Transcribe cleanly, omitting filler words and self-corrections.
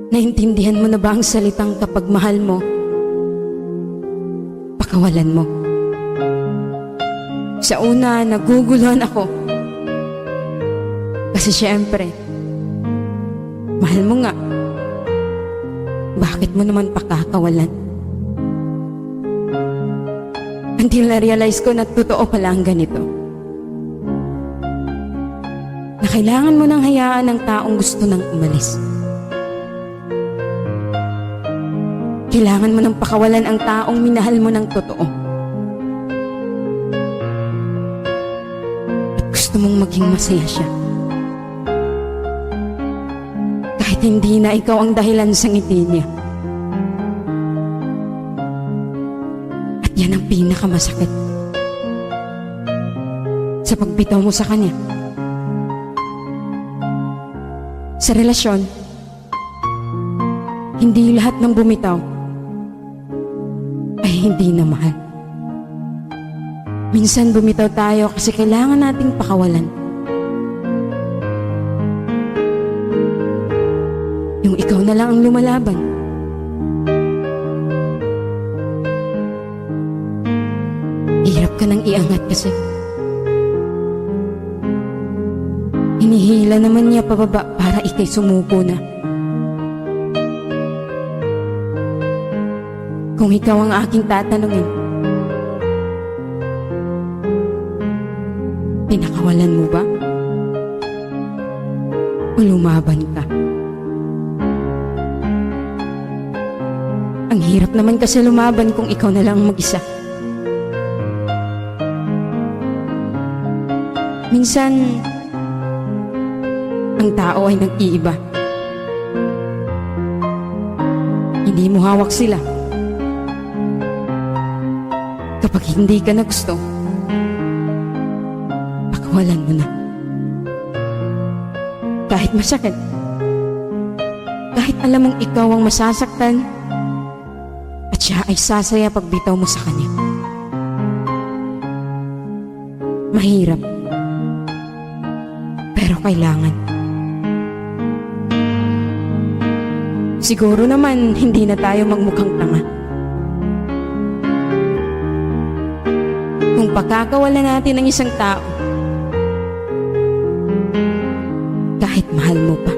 Naintindihan mo na ba ang salitang kapag mahal mo, pakawalan mo? Sa una, naguguluhan ako. Kasi syempre, mahal mo nga. Bakit mo naman pakakawalan? Until na-realize ko na totoo pala ang ganito. Na kailangan mo nang hayaan ng taong gusto nang umalis. Kailangan mo nang pakawalan ang taong minahal mo ng totoo. At gusto mong maging masaya siya. Kahit hindi na ikaw ang dahilan sa ngiti niya. At yan ang pinakamasakit sa pagbitaw mo sa kanya. Sa relasyon, hindi lahat ng bumitaw ay hindi na mahal. Minsan bumitaw tayo kasi kailangan nating pakawalan. Yung ikaw na lang ang lumalaban. Hirap ka nang iangat kasi. Hinihila naman niya pababa para ikay sumuko na. Kung ikaw ang aking tatanungin, pinakawalan mo ba? O lumaban ka? Ang hirap naman kasi lumaban kung ikaw na lang mag-isa. Minsan, ang tao ay nag-iiba. Hindi mo hawak sila. Kapag hindi ka na gusto, pakawalan mo na. Kahit masakit, kahit alam mong ikaw ang masasaktan, at siya ay sasaya pag bitaw mo sa kanya. Mahirap, pero kailangan. Siguro naman hindi na tayo magmukhang tanga. Kung pagkakawalan natin ng isang tao, kahit mahal mo pa.